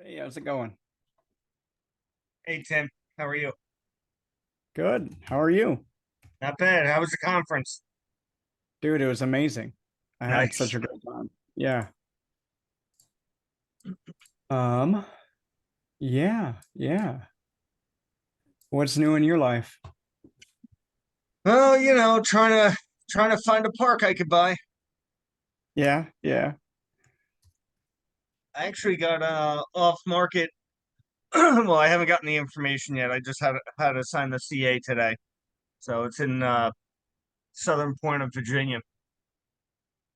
Hey, how's it going? Hey Tim, how are you? Good. How are you? Not bad. How was the conference? Dude, it was amazing. I had such Nice. a great time. Yeah. Um, yeah. What's new in your life? Well, trying to find a park I could buy. Yeah. I actually got off market. Well, I haven't gotten the information yet. I just had to sign the CA today, so it's in southern point of Virginia.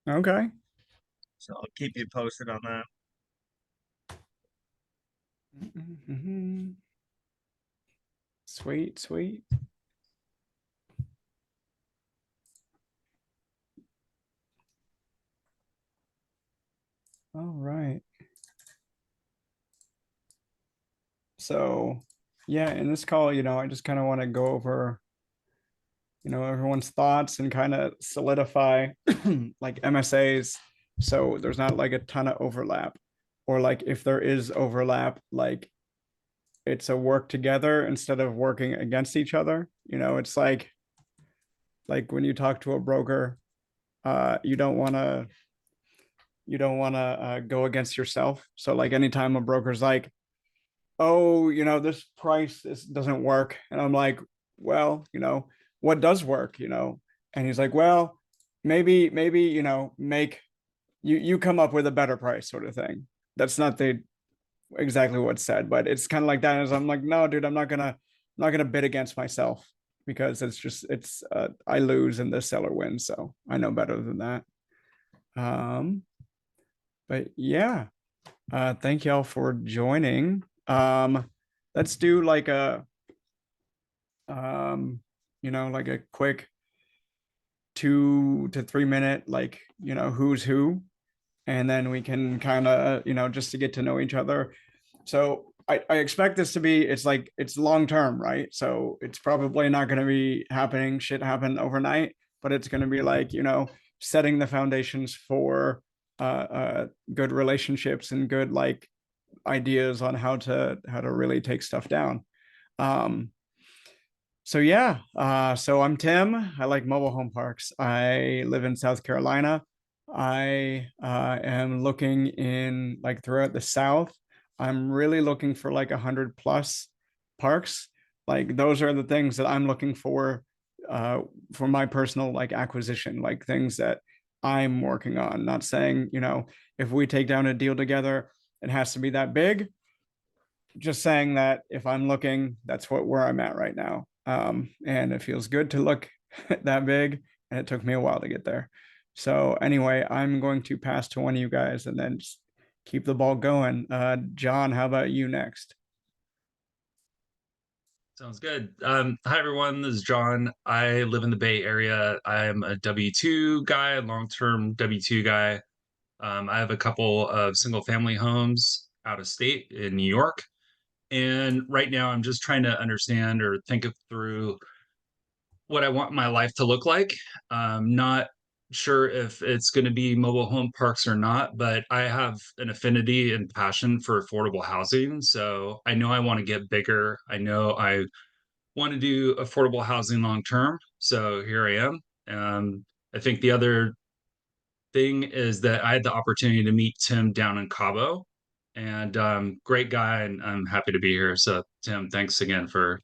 Okay. So I'll keep you posted on that. Mhm. Sweet. All right. So, yeah, in this call, I just kind of want to go over, everyone's thoughts and kind of solidify like MSAs. So there's not like a ton of overlap. Or like if there is overlap, like it's a work together instead of working against each other. It's like when you talk to a broker, you don't want to go against yourself. So like anytime a broker's like, oh, this price doesn't work, and I'm like, well, what does work, and he's like, well, maybe make you come up with a better price, sort of thing. That's not the exactly what's said, but it's kind of like that. As I'm like, no, dude, I'm not gonna bid against myself because it's I lose and the seller wins, so I know better than that. Um, but yeah, thank y'all for joining. Let's do like um, like a quick 2 to 3 minute, like who's who, and then we can kind of just to get to know each other. So I expect this to be it's long term, right? So it's probably not going to be happening shit happen overnight, but it's going to be like setting the foundations for good relationships and good like ideas on how to really take stuff down. um so yeah, so I'm Tim. I like mobile home parks. I live in South Carolina. I am looking in like throughout the South. I'm really looking for like 100 plus parks. Like those are the things that I'm looking for my personal like acquisition, like things that I'm working on. Not saying, if we take down a deal together, it has to be that big. Just saying that if I'm looking, that's where I'm at right now. And it feels good to look that big, and it took me a while to get there. So anyway, I'm going to pass to one of you guys and then just keep the ball going. John, how about you next? Sounds good. Hi everyone, this is John. I live in the Bay Area. I'm a W-2 guy, long-term W-2 guy. I have a couple of single-family homes out of state in New York. And right now I'm just trying to understand or think it through what I want my life to look like. Not sure if it's going to be mobile home parks or not, but I have an affinity and passion for affordable housing. So I know I want to get bigger. I know I want to do affordable housing long term. So here I am. I think the other thing is that I had the opportunity to meet Tim down in Cabo, and great guy, and I'm happy to be here. So Tim, thanks again for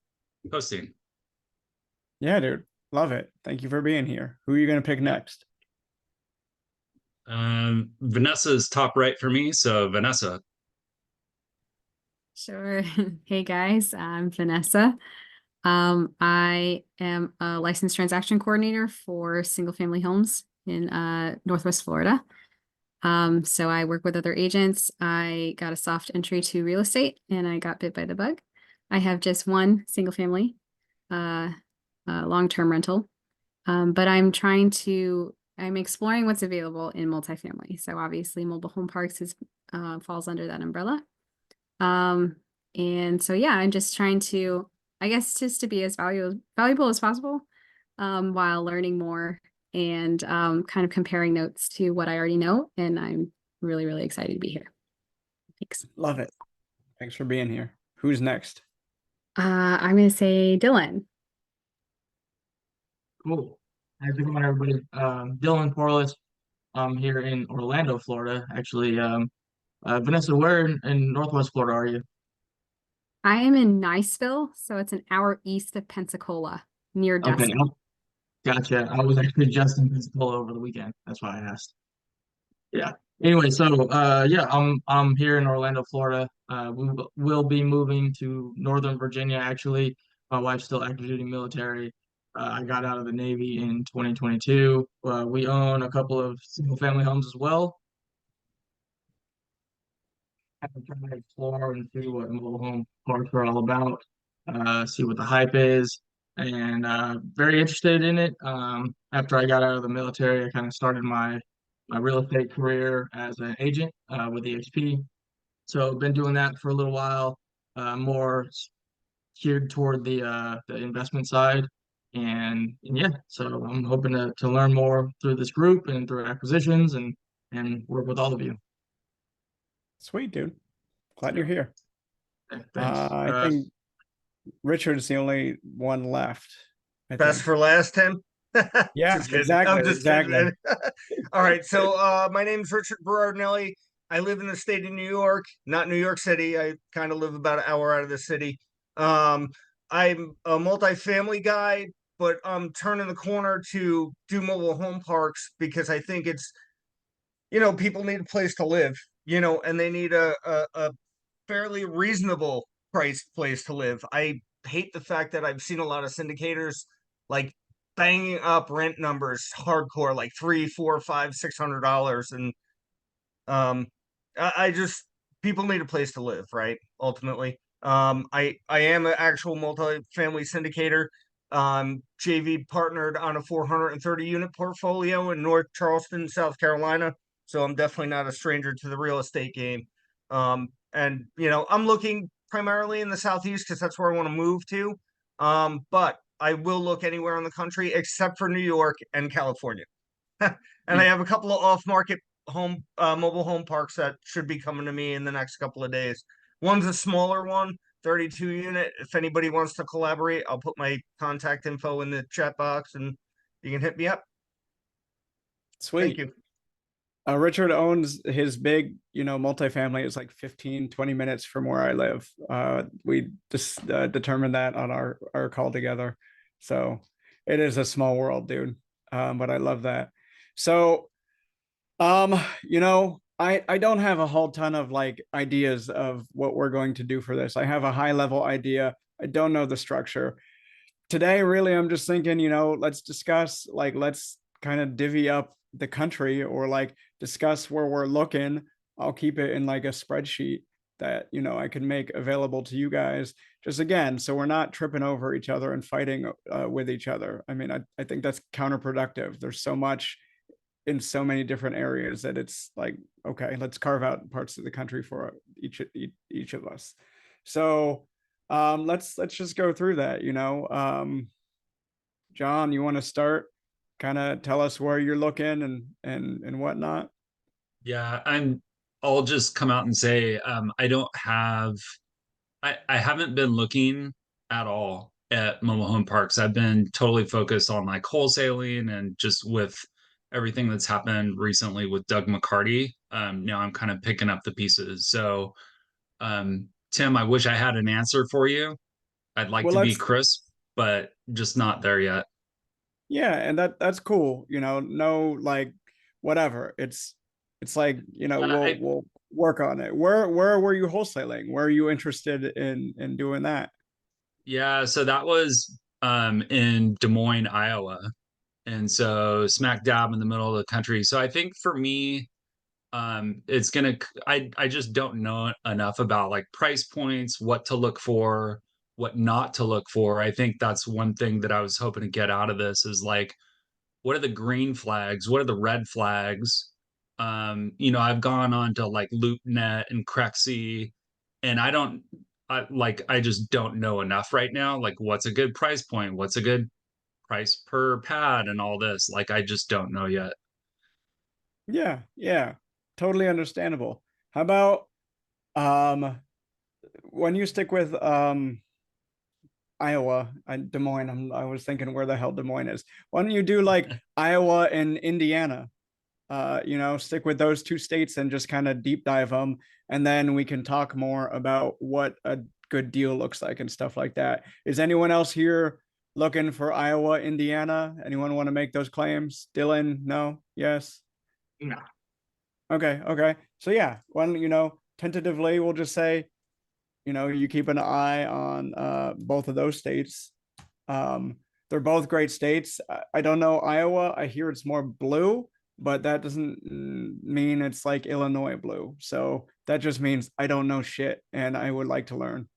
hosting. Yeah, dude, love it. Thank you for being here. Who are you going to pick Yeah. next? Vanessa is top right for me. So Vanessa, Sure. Hey guys, I'm Vanessa. I am a licensed transaction coordinator for single family homes in Northwest Florida. So I work with other agents. I got a soft entry to real estate and I got bit by the bug. I have just one single family uh, long-term rental. But I'm exploring what's available in multifamily. So obviously mobile home parks falls under that umbrella. Um, and so yeah, I'm just trying to, I guess, just to be as valuable as possible, while learning more and kind of comparing notes to what I already know. And I'm really excited to be here. Thanks. Love it. Thanks for being here. Who's next? I'm gonna say Dylan. Cool. How's it going, everybody? Dylan Corliss. I'm here in Orlando, Florida. Actually, Vanessa, where in Northwest Florida are you? I am in Niceville, so it's an hour east of Pensacola, near Okay, Destin. gotcha. I was actually just in Pensacola over the weekend. That's why I asked. Yeah. Anyway, so yeah, I'm here in Orlando, Florida. Will be moving to Northern Virginia. Actually, my wife's still active duty military. I got out of the Navy in 2022. We own a couple of single family homes as well. I'm trying to explore and see what mobile home parks are all about. See what the hype is, and very interested in it. After I got out of the military, I kind of started my real estate career as an agent with EXP. So I've been doing that for a little while, more geared toward the investment side. And yeah, so I'm hoping to learn more through this group and through acquisitions and work with all of you. Sweet, dude. Glad you're here. Thanks. I think Richard's the only one left. I Best think. for last, Tim. Yeah, Just kidding. exactly, I'm just exactly. kidding. All right. So my name's Richard Berardinelli. I live in the state of New York, not New York City. I kind of live about an hour out of the city. Um, I'm a multifamily guy, but I'm turning the corner to do mobile home parks because I think it's, people need a place to live, and they need a fairly reasonable priced place to live. I hate the fact that I've seen a lot of syndicators like banging up rent numbers hardcore, like $300, $400, $500, $600, and um, I just people need a place to live, right? Ultimately, I am an actual multi-family syndicator. JV partnered on a 430 unit portfolio in North Charleston, South Carolina. So I'm definitely not a stranger to the real estate game. And I'm looking primarily in the Southeast because that's where I want to move to. But I will look anywhere in the country except for New York and California. And I have a couple of off-market mobile home parks that should be coming to me in the next couple of days. One's a smaller one, 32 unit. If anybody wants to collaborate, I'll put my contact info in the chat box and you can hit me up. Thank Sweet. you. Richard owns his big, multifamily is like 15, 20 minutes from where I live. We just determined that on our call together. So it is a small world, dude. But I love that. So, I don't have a whole ton of like ideas of what we're going to do for this. I have a high level idea. I don't know the structure. Today, really, I'm just thinking, let's discuss, like, let's kind of divvy up the country or like discuss where we're looking. I'll keep it in like a spreadsheet that, I can make available to you guys just again, so we're not tripping over each other and fighting with each other. I mean, I think that's counterproductive. There's so much in so many different areas that it's like, okay, let's carve out parts of the country for each of us. So let's just go through that. John, you want to start? Kind of tell us where you're looking and whatnot. Yeah, I'll just come out and say I haven't been looking at all at mobile home parks. I've been totally focused on like wholesaling and just with everything that's happened recently with Doug McCarty. Now I'm kind of picking up the pieces. So Tim, I wish I had an answer for you. I'd like Well, to be let's crisp, but just not there yet. yeah, and that's cool. No, like whatever. It's like, I we'll work on it. Where were you wholesaling? Where are you interested in doing that? Yeah, so that was in Des Moines, Iowa. And so smack dab in the middle of the country. So I think for me, it's gonna I just don't know enough about like price points, what to look for, what not to look for. I think that's one thing that I was hoping to get out of this is like, what are the green flags? What are the red flags? I've gone on to like LoopNet and Crexy, and I just don't know enough right now. Like, what's a good price point? What's a good price per pad and all this? Like, I just don't know yet. Yeah, totally understandable. How about um when you stick with Iowa and Des Moines, I was thinking where the hell Des Moines is. Why don't you do like Iowa and Indiana? Stick with those two states and just kind of deep dive them, and then we can talk more about what a good deal looks like and stuff like that. Is anyone else here looking for Iowa, Indiana? Anyone want to make those claims? Dylan, no, yes. No. Okay. So yeah, tentatively we'll just say, you keep an eye on both of those states. They're both great states. I don't know Iowa. I hear it's more blue, but that doesn't mean it's like Illinois blue. So that just means I don't know shit and I would like to learn.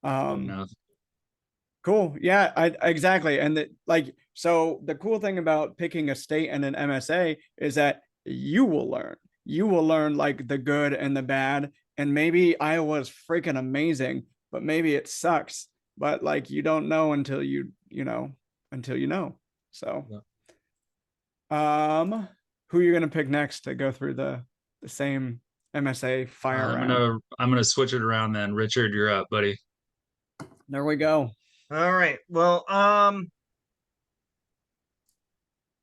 enough. Cool. Yeah, exactly. And so the cool thing about picking a state and an MSA is that you will learn. You will learn like the good and the bad. And maybe Iowa is freaking amazing, but maybe it sucks. But like you don't know until you know. So who you're gonna pick next to go through the same MSA fire round? I'm gonna switch it around then. Richard, you're up, buddy. There we go. All right. Well,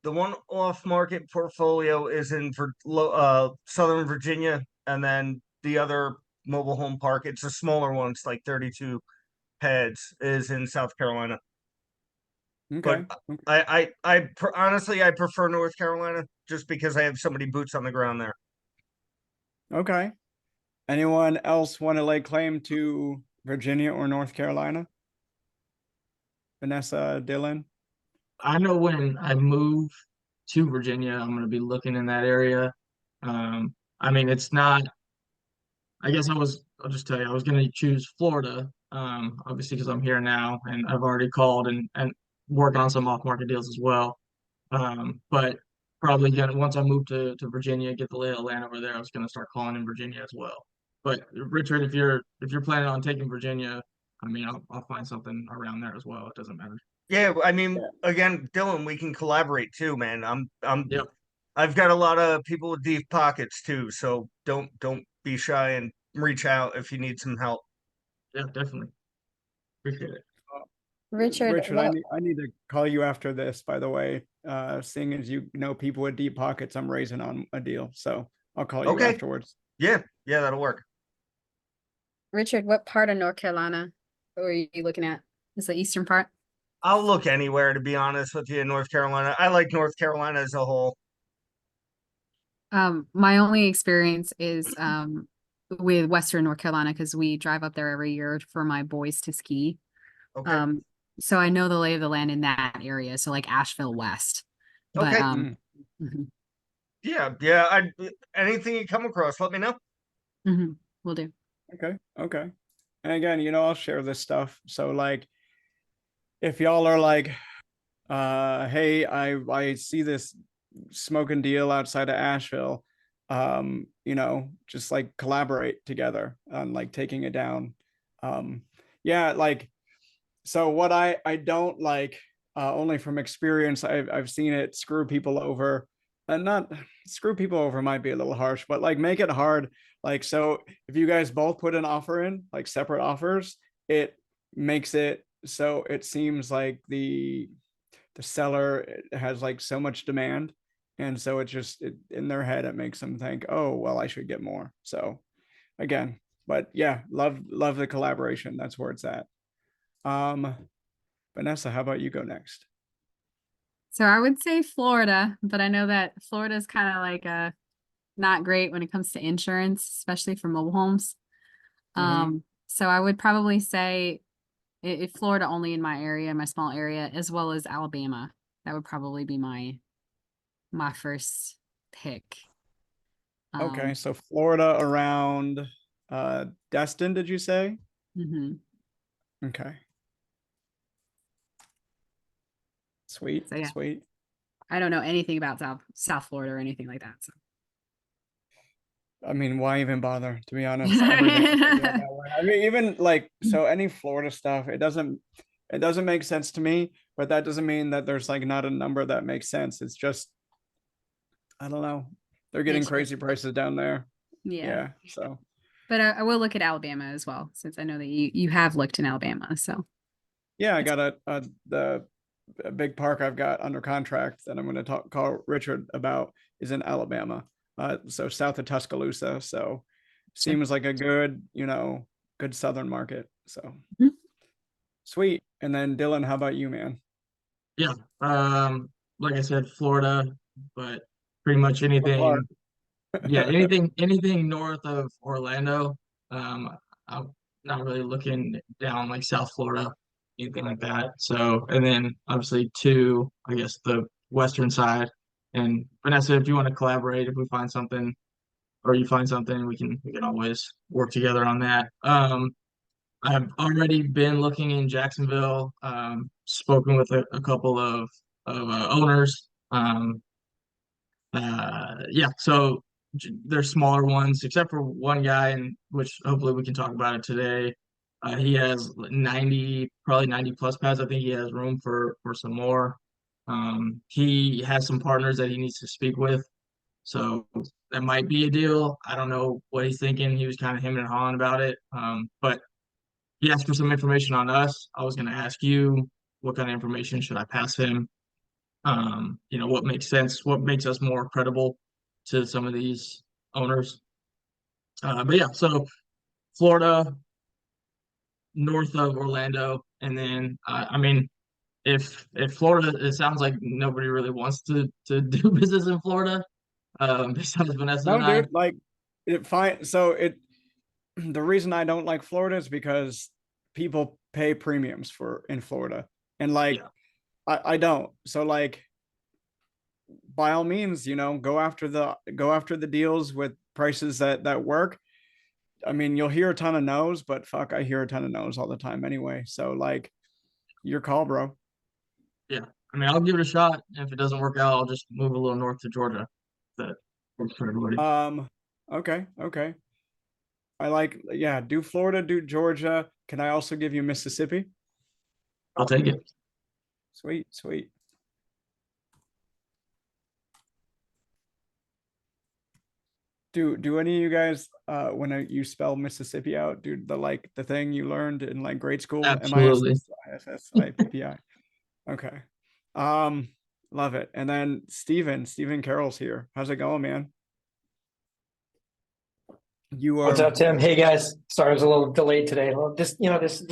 the one off-market portfolio is in Southern Virginia, and then the other mobile home park, it's a smaller one, it's like 32 heads, is in South Carolina. Okay. But honestly, I prefer North Carolina just because I have so many boots on the ground there. Okay. Anyone else want to lay claim to Virginia or North Carolina? Vanessa, Dylan? I know when I move to Virginia, I'm going to be looking in that area. I mean, it's not, I guess I'll just tell you, I was going to choose Florida, obviously because I'm here now and I've already called and worked on some off-market deals as well. But probably gonna, once I move to Virginia, get the lay of the land over there, I was going to start calling in Virginia as well. But Richard, if you're planning on taking Virginia, I mean, I'll find something around there as well. It doesn't matter. Yeah, I mean, again, Dylan, we can collaborate too, man. Yep. I've got a lot of people with deep pockets too, so don't be shy and reach out if you need some help. Yeah, definitely. Appreciate it. Richard, Richard, I need to call you after this, by the way. Seeing as you know people with deep pockets, I'm raising on a deal. So I'll call you Okay. afterwards. Yeah, that'll work. Richard, what part of North Carolina are you looking at? Is the eastern part? I'll look anywhere, to be honest with you, in North Carolina. I like North Carolina as a whole. My only experience is with Western North Carolina because we drive up there every year for my boys to ski. Okay. So I know the lay of the land in that area. So like Asheville West. But Okay. mhm, Yeah. Anything you come across, let me know. will do. Okay. And again, I'll share this stuff. So like if y'all are like, hey, I see this smoking deal outside of Asheville, just like collaborate together on like taking it down. So what I don't like, only from experience, I've seen it screw people over, and not screw people over might be a little harsh, but like make it hard. Like, so if you guys both put an offer in, like separate offers, it makes it so it seems like the seller has like so much demand, and so in their head it makes them think, oh well, I should get more. So again, but yeah, love the collaboration. That's where it's at. Vanessa, how about you go next? So I would say Florida, but I know that Florida is kind of like not great when it comes to insurance, especially for mobile homes. So I would probably say if Florida only in my area, my small area, as well as Alabama. That would probably be my first pick. Okay, so Florida around Destin, did you say? Okay. Sweet, So, yeah. Sweet. I don't know anything about South Florida or anything like that. So I mean, why even bother? To be honest, everything. I mean, even like so, any Florida stuff, it doesn't make sense to me. But that doesn't mean that there's like not a number that makes sense. It's just, I don't know. They're getting crazy prices down there. Yeah. So But I will look at Alabama as well, since I know that you have looked in Alabama. So yeah, I got a big park I've got under contract that I'm going to call Richard about is in Alabama. So south of Tuscaloosa. So seems like a good, good southern market. So Mhm. sweet. And then Dylan, how about you, man? Yeah. Like I said, Florida, but pretty much What part? anything. Yeah, anything north of Orlando. I'm not really looking down like South Florida, anything like that. So, and then obviously to, I guess, the western side. And Vanessa, if you want to collaborate, if we find something or you find something, we can always work together on that. I've already been looking in Jacksonville, spoken with a couple of owners. Yeah, so there's smaller ones, except for one guy, and which hopefully we can talk about it today. He has 90, probably 90 plus pads. I think he has room for some more. He has some partners that he needs to speak with, so that might be a deal. I don't know what he's thinking. He was kind of hemming and hawing about it. But he asked for some information on us. I was going to ask you what kind of information should I pass him? What makes sense, what makes us more credible to some of these owners. But yeah, so Florida, north of Orlando, and then I mean, if Florida, it sounds like nobody really wants to do business in Florida, besides Vanessa No, and I. dude, like it fine. So the reason I don't like Florida is because people pay premiums for in Florida. And like Yeah, I don't. So like by all means, go after the deals with prices that work. I mean, you'll hear a ton of no's, but fuck, I hear a ton of no's all the time anyway. So like your call, bro. yeah. I mean, I'll give it a shot. If it doesn't work out, I'll just move a little north to Georgia. That works for everybody. Okay, okay. I like, yeah, do Florida, do Georgia. Can I also give you Mississippi? I'll take it. Sweet, sweet. Do any of you guys when you spell Mississippi out, do the thing you learned in like grade school? Absolutely. MISSISSIPPI. Okay. Um, love it. And then Steven Carroll's here. How's it going, man? You What's are up, Tim? Hey guys. Sorry, I was a little delayed today. Well, this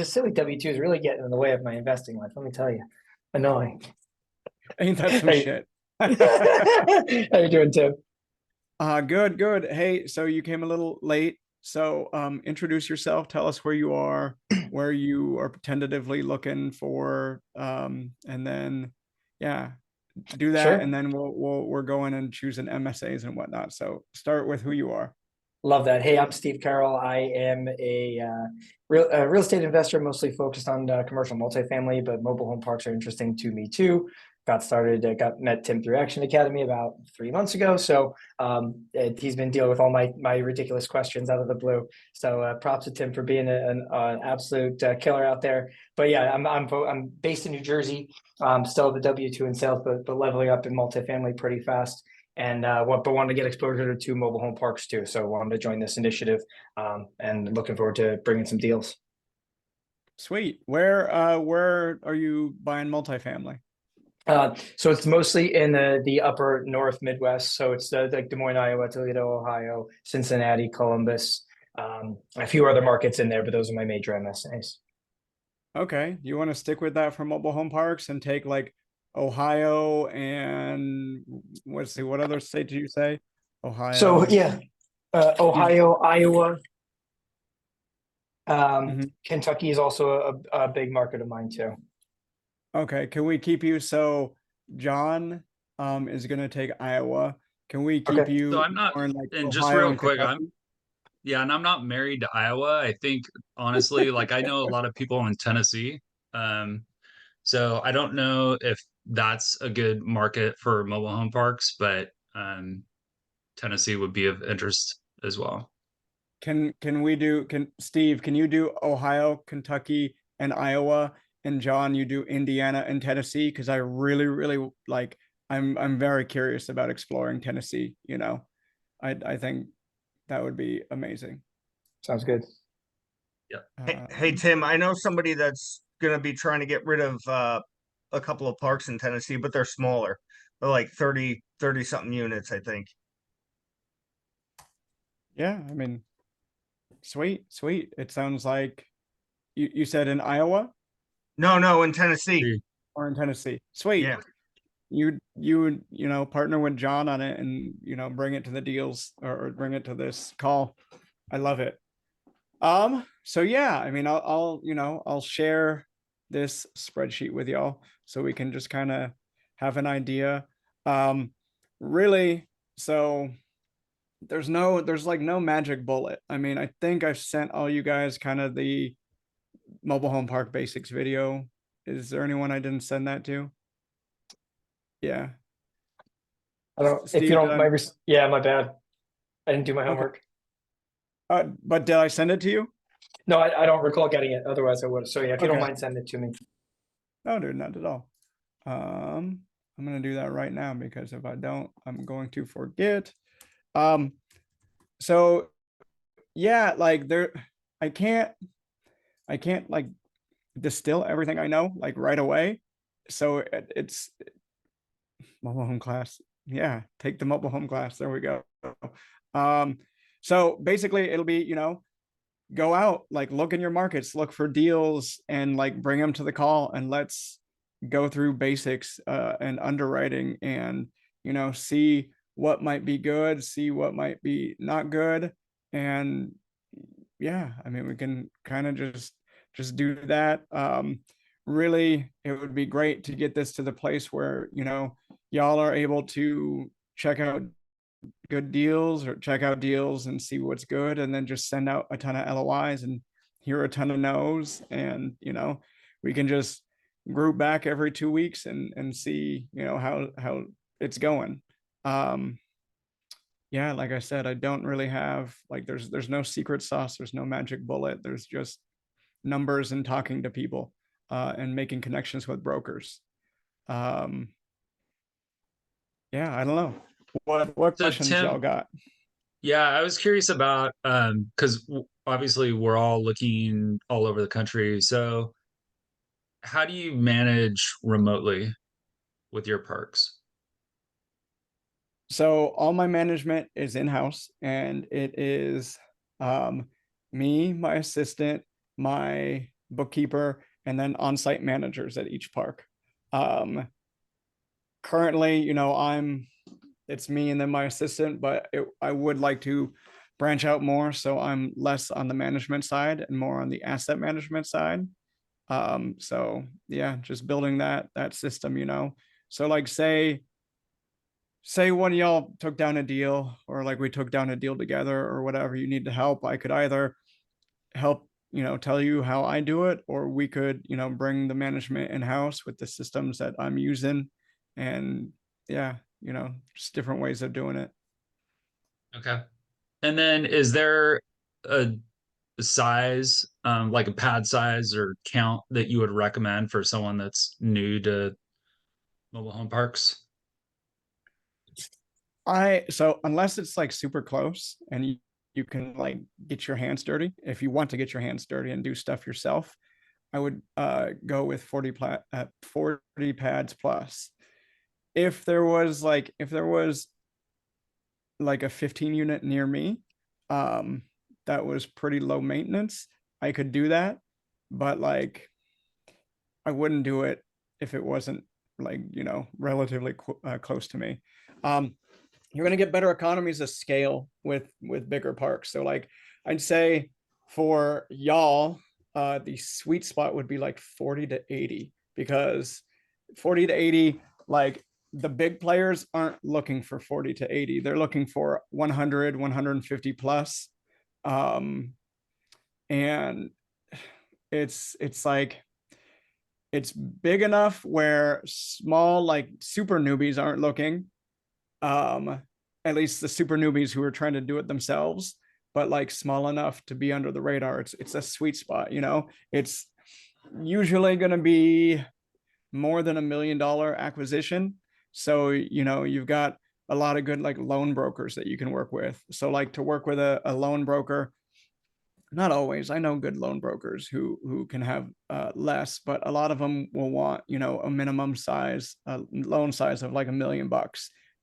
silly W-2 is really getting in the way of my investing life. Let me tell you. Annoying. ain't that some Hey. shit? How you doing, Tim? Good, good. Hey, so you came a little late. So introduce yourself, tell us where you are, where you are tentatively looking for, and then yeah, do that, Sure. and then we're going and choosing MSAs and whatnot. So start with who you are. Love that. Hey, I'm Steve Carroll. I am a real estate investor, mostly focused on commercial multifamily, but mobile home parks are interesting to me too. Met Tim through Action Academy about 3 months ago. So he's been dealing with all my ridiculous questions out of the blue. So props to Tim for being an absolute killer out there. But yeah, I'm based in New Jersey. Still the W-2 in sales, but leveling up in multifamily pretty fast. And wanted to get exposure to mobile home parks too. So wanted to join this initiative and looking forward to bringing some deals. Sweet. Where are you buying multifamily? So it's mostly in the upper North Midwest. So it's like Des Moines, Iowa, Toledo, Ohio, Cincinnati, Columbus, a few other markets in there, but those are my major MSAs. Okay. You want to stick with that for mobile home parks and take like Ohio and what other state did you say? Ohio. So yeah, Ohio, Iowa, Mhm. Kentucky is also a big market of mine too. Okay, can we keep you so John is gonna take Iowa. Can we keep Okay. you So I'm not, more in like and just Ohio real and quick, Kentucky? and I'm not married to Iowa. I think honestly, like I know a lot of people in Tennessee. Um, so I don't know if that's a good market for mobile home parks, but Tennessee would be of interest as well. Can Steve, can you do Ohio, Kentucky, and Iowa? And John, you do Indiana and Tennessee? Because I really, really I'm very curious about exploring Tennessee, I think that would be amazing. Sounds good. Hey, Um, Tim, I know somebody that's gonna be trying to get rid of a couple of parks in Tennessee, but they're smaller. They're like 30 something units, I think. yeah, I mean, sweet, sweet. It sounds like you said in Iowa No, in Tennessee. or in Tennessee. Sweet. Yeah. You know, partner with John on it and, you know, bring it to the deals or bring it to this call. I love it. So yeah, I mean, I'll share this spreadsheet with y'all so we can just kind of have an idea. Really, so there's like no magic bullet. I mean, I think I've sent all you guys kind of the mobile home park basics video. Is there anyone I didn't send that to? Yeah. I don't, if Steve, you don't, did my, yeah, my bad. I didn't do my homework. but did I send it to you? No, I don't recall getting it. Otherwise I would. So yeah, if you don't Okay. mind, send it to me. No, dude, not at all. I'm gonna do that right now because if I don't, I'm going to forget. So yeah, like I can't like distill everything I know like right away. So it's mobile home class. Yeah, take the mobile home class. There we go. So basically it'll be, you know, go out, like look in your markets, look for deals and like bring them to the call and let's go through basics and underwriting and, you know, see what might be good, see what might be not good. And yeah, I mean, we can kind of just do that. Really, it would be great to get this to the place where, you know, y'all are able to check out good deals or check out deals and see what's good and then just send out a ton of LOIs and hear a ton of no's and you know we can just group back every 2 weeks and see you know how it's going. Yeah, like I said, I don't really have like there's no secret sauce, there's no magic bullet, there's just numbers and talking to people and making connections with brokers. um yeah, I don't know what So questions y'all Tim, got. yeah, I was curious about because obviously we're all looking all over the country. So how do you manage remotely with your parks? So all my management is in-house and it is um, me, my assistant, my bookkeeper, and then on-site managers at each park. Um, Currently, you know, it's me and then my assistant, but I would like to branch out more. So I'm less on the management side and more on the asset management side. So yeah, just building that system, you know. So like say one of y'all took down a deal or like we took down a deal together or whatever, you need to help, I could either help, you know, tell you how I do it, or we could, you know, bring the management in house with the systems that I'm using. And yeah, you know, just different ways of doing it. Okay. And then is there a size, like a pad size or count that you would recommend for someone that's new to mobile home parks? So unless it's like super close and you can like get your hands dirty, if you want to get your hands dirty and do stuff yourself, I would go with 40 pads plus. If there was like a 15 unit near me, um, that was pretty low maintenance, I could do that. But like, I wouldn't do it if it wasn't like, you know, relatively close to me. You're going to get better economies of scale with bigger parks. So like, I'd say for y'all, the sweet spot would be like 40 to 80 because 40 to 80, like the big players aren't looking for 40 to 80. They're looking for 100, 150 plus. Um, and it's like, it's big enough where small, like super newbies aren't looking. At least the super newbies who are trying to do it themselves, but like small enough to be under the radar. It's a sweet spot, you know. It's usually going to be more than $1 million acquisition. So, you know, you've got a lot of good like loan brokers that you can work with. So like to work with a loan broker, not always. I know good loan brokers who can have less, but a lot of them will want, you know, a minimum size loan size of like $1 million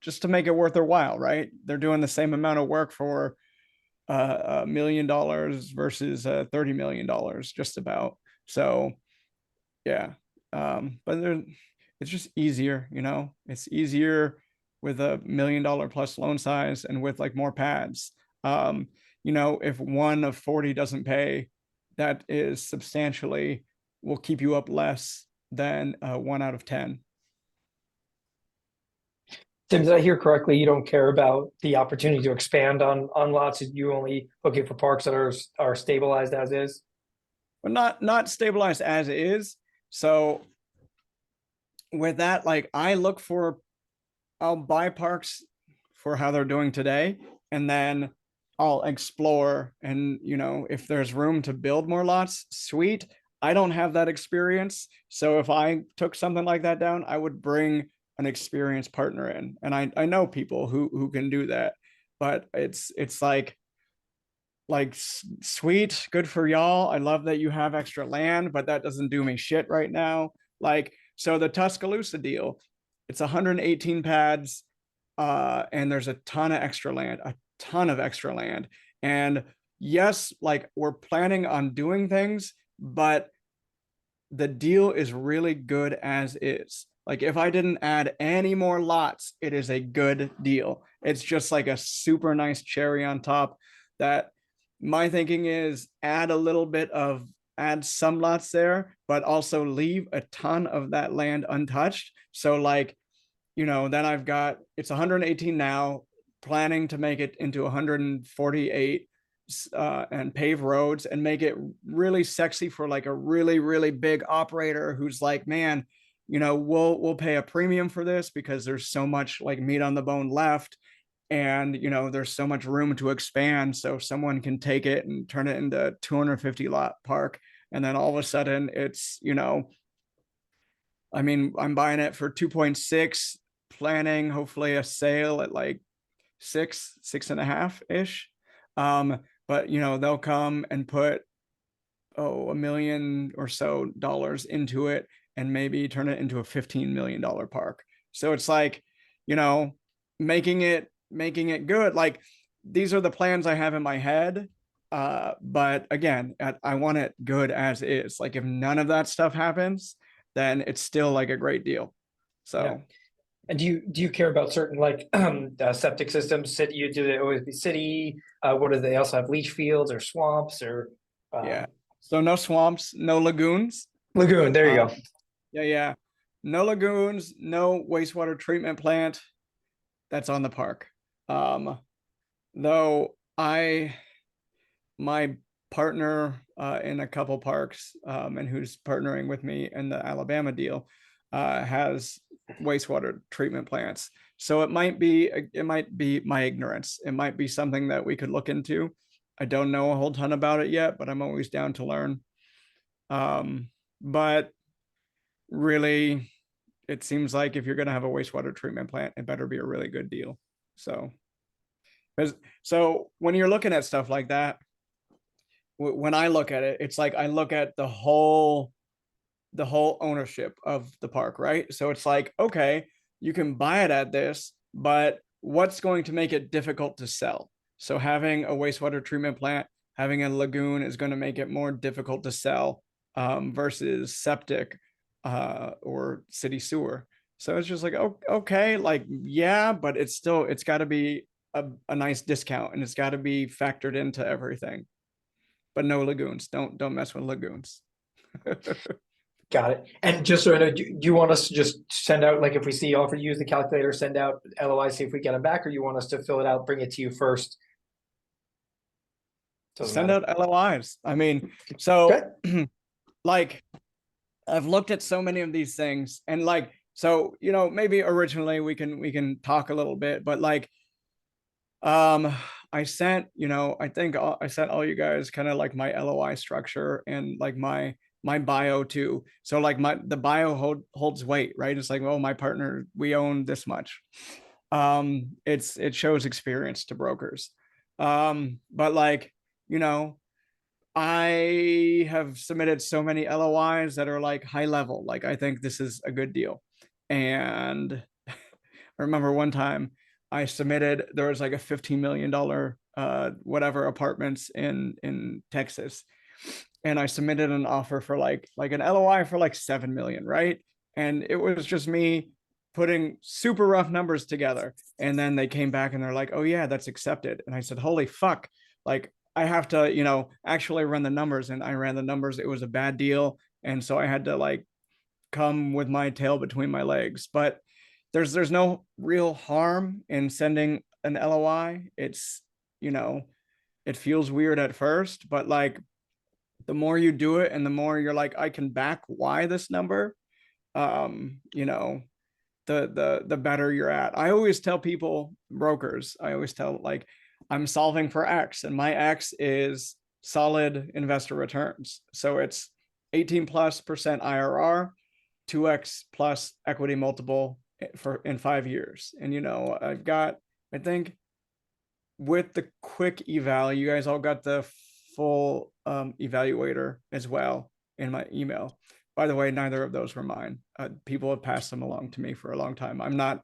just to make it worth their while, right? They're doing the same amount of work for $1 million versus $30 million, just about. So yeah, but it's just easier, you know. It's easier with a $1 million plus loan size and with like more pads. You know, if 1 of 40 doesn't pay, that is substantially will keep you up less than 1 out of 10. Tim, did I hear correctly? You don't care about the opportunity to expand on lots. You only looking for parks that are stabilized as is. But not stabilized as is. So with that, like I'll buy parks for how they're doing today, and then I'll explore. And you know, if there's room to build more lots, sweet. I don't have that experience, so if I took something like that down, I would bring an experienced partner in, and I know people who can do that. But it's like sweet, good for y'all. I love that you have extra land, but that doesn't do me shit right now. Like, so the Tuscaloosa deal, it's 118 pads, and there's a ton of extra land, and yes, like we're planning on doing things, but the deal is really good as is. Like if I didn't add any more lots, it is a good deal. It's just like a super nice cherry on top. That my thinking is add some lots there, but also leave a ton of that land untouched. So like, you know, then I've got, it's 118 now, planning to make it into 148 and pave roads and make it really sexy for like a really, really big operator who's like, man, you know, we'll pay a premium for this because there's so much like meat on the bone left. And, you know, there's so much room to expand. So someone can take it and turn it into 250 lot park. And then all of a sudden it's, you know, I mean, I'm buying it for 2.6, planning hopefully a sale at like 6.5 ish. But you know, they'll come and put $1 million or so into it and maybe turn it into a $15 million park. So it's like, you know, making it good. Like these are the plans I have in my head. But again, I want it good as is. Like if none of that stuff happens, then it's still like a great deal. So yeah. And do you care about certain like septic systems? City, do they always be city? What do they also have, leach fields or swamps or yeah. So no swamps, no lagoons. Lagoon, there you go. Yeah. No lagoons, no wastewater treatment plant. That's on the park. Though my partner in a couple parks, and who's partnering with me in the Alabama deal, has wastewater treatment plants. So it might be my ignorance. It might be something that we could look into. I don't know a whole ton about it yet, but I'm always down to learn. But really, it seems like if you're going to have a wastewater treatment plant, it better be a really good deal. So when you're looking at stuff like that, when I look at it, it's like I look at the whole ownership of the park, right? So it's like, okay, you can buy it at this, but what's going to make it difficult to sell? So having a wastewater treatment plant, having a lagoon is going to make it more difficult to sell versus septic or city sewer. So it's just like, oh, okay, like, yeah, but it's got to be a nice discount and it's got to be factored into everything. But no lagoons. Don't mess with lagoons. Got it. And just so I know, do you want us to just send out, like if we see offer, use the calculator, send out LOI, see if we get them back, or you want us to fill it out, bring it to you first? Send out LOIs. I mean, so like I've looked at so many of these things and like, so, you know, maybe originally we can talk a little bit, but like, I sent, you know, I think I sent all you guys kind of like my LOI structure and like my bio too. So like the bio holds weight, right? It's like, oh, my partner, we own this much. it shows experience to brokers. But like, you know, I have submitted so many LOIs that are like high level. Like, I think this is a good deal. And I remember one time I submitted, there was like a $15 million whatever apartments in Texas. And I submitted an offer for like an LOI for like 7 million, right? And it was just me putting super rough numbers together. And then they came back and they're like, oh yeah, that's accepted. And I said, holy fuck. Like, I have to, you know, actually run the numbers. And I ran the numbers. It was a bad deal. And so I had to like come with my tail between my legs. But there's no real harm in sending an LOI. It's, you know, it feels weird at first, but like the more you do it and the more you're like, I can back why this number, you know, the better you're at. I always tell people, brokers, I always tell like, I'm solving for X and my X is solid investor returns. So it's 18+% IRR, 2x plus equity multiple for in 5 years. And you know, I've got, I think with the quick eval, you guys all got the full evaluator as well in my email. By the way, neither of those were mine. People have passed them along to me for a long time. I'm not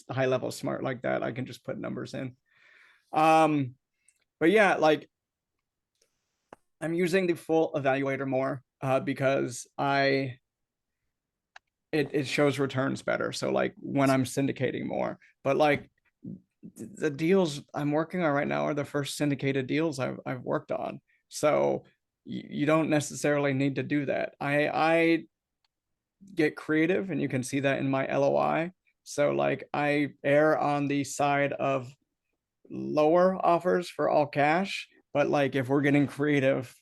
high level smart like that. I can just put numbers in. But yeah, like I'm using the full evaluator more because it shows returns better. So like when I'm syndicating more, but like the deals I'm working on right now are the first syndicated deals I've worked on. So you don't necessarily need to do that. I get creative, and you can see that in my LOI. So like I err on the side of lower offers for all cash, but like if we're getting creative,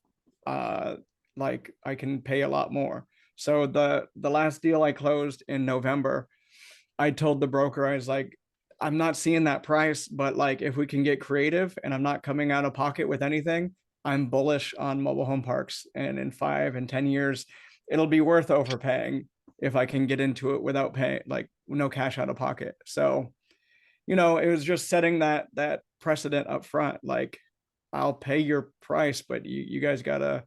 like I can pay a lot more. So the last deal I closed in November, I told the broker, I was like, I'm not seeing that price, but like if we can get creative and I'm not coming out of pocket with anything, I'm bullish on mobile home parks. And in 5 and 10 years, it'll be worth overpaying if I can get into it without paying, like no cash out of pocket. So, you know, it was just setting that precedent up front. Like, I'll pay your price, but you guys gotta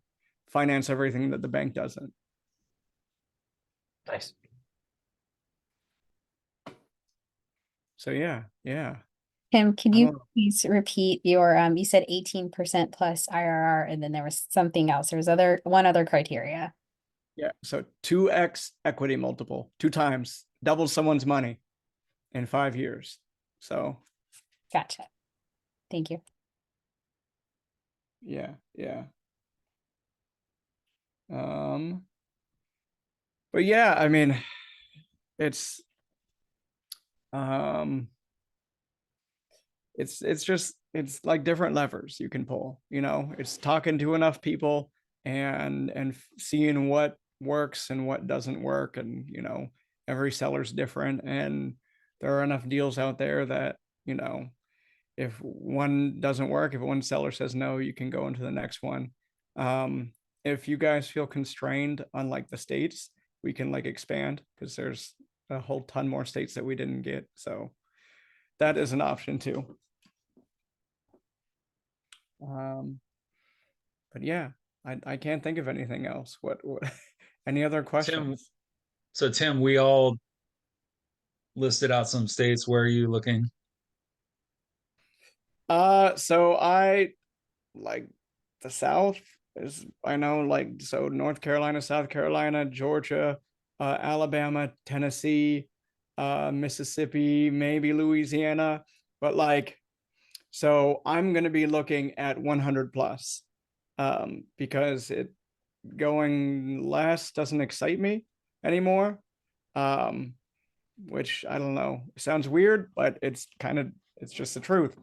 finance everything that the bank doesn't. Nice. So yeah. Tim, could I you don't know. please repeat your, you said 18% plus IRR, and then there was something else. There was one other criteria. Yeah. So 2x equity multiple, 2 times, double someone's money in 5 years. So Gotcha. Thank you. yeah. But yeah, I mean, it's it's like different levers you can pull, you know. It's talking to enough people and seeing what works and what doesn't work. And you know, every seller's different, and there are enough deals out there that, you know, if one doesn't work, if one seller says no, you can go into the next one. If you guys feel constrained on like the states, we can like expand, because there's a whole ton more states that we didn't get. So that is an option too. But yeah, I can't think of anything else. What any other questions? So Tim, we all listed out some states. Where are you looking? So I like the South is, I know, like, so North Carolina, South Carolina, Georgia, Alabama, Tennessee, Mississippi, maybe Louisiana, but like, so I'm going to be looking at 100 plus, because it going less doesn't excite me anymore. Which I don't know, sounds weird, but it's just the truth.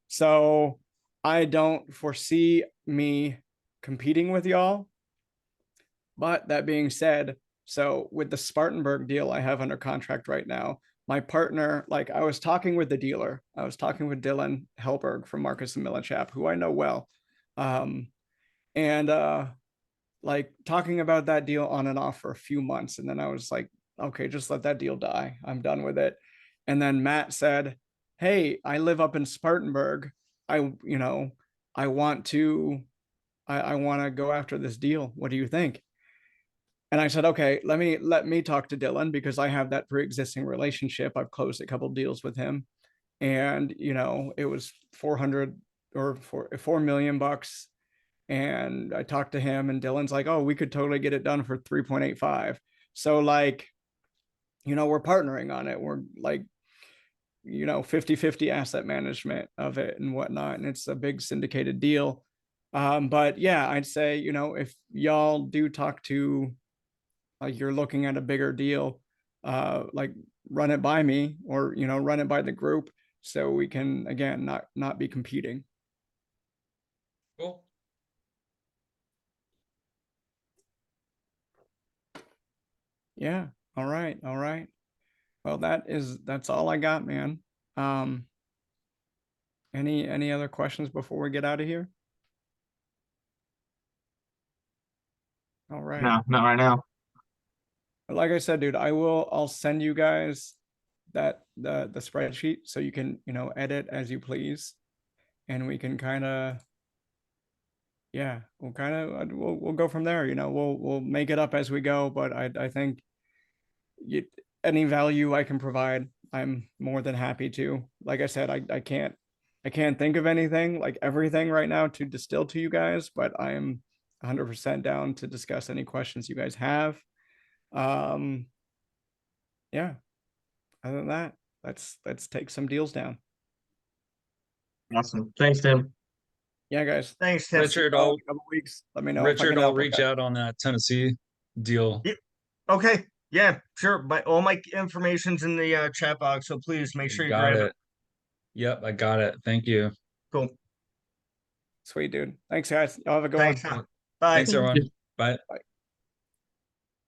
So I don't foresee me competing with y'all. But that being said, so with the Spartanburg deal I have under contract right now, my partner, like I was talking with the dealer, I was talking with Dylan Helberg from Marcus and Millichap, who I know well. And like talking about that deal on and off for a few months. And then I was like, okay, just let that deal die. I'm done with it. And then Matt said, hey, I live up in Spartanburg. You know, I want to, I want to go after this deal. What do you think? And I said, okay, let me talk to Dylan because I have that pre-existing relationship. I've closed a couple deals with him, and you know, it was 400 or 4 million bucks. And I talked to him, and Dylan's like, oh, we could totally get it done for 3.85. So like, you know, we're partnering on it. We're like, you know, 50-50 asset management of it and whatnot. And it's a big syndicated deal. But yeah, I'd say, you know, if y'all do talk to, like, you're looking at a bigger deal, like, run it by me, or, you know, run it by the group, so we can, again, not be competing. Cool. Yeah. All right. All right. Well, that's all I got, man. Any other questions before we get out of here? All right. No, not right now. Like I said, dude, I'll send you guys the spreadsheet so you can, you know, edit as you please, and we can kind of, yeah, we'll go from there. You know, we'll make it up as we go, but I think you, any value I can provide, I'm more than happy to. Like I said, I can't think of anything, like everything right now, to distill to you guys, but I am 100% down to discuss any questions you guys have. Yeah. Other than that, let's take some deals down. Awesome. Thanks, Tim. Yeah, guys. Thanks, Tim. Richard, A I'll couple weeks. Let me know if I Richard, can I'll help. reach Okay. out on that Tennessee deal. Yeah. Okay. Yeah, sure. All my information's in the chat box, so please make sure you Got grab it. it. Yep, I got it. Thank you. Cool. Sweet, dude. Thanks, guys. Y'all have a good one. Thanks. Bye. Thanks, everyone. Bye. Bye.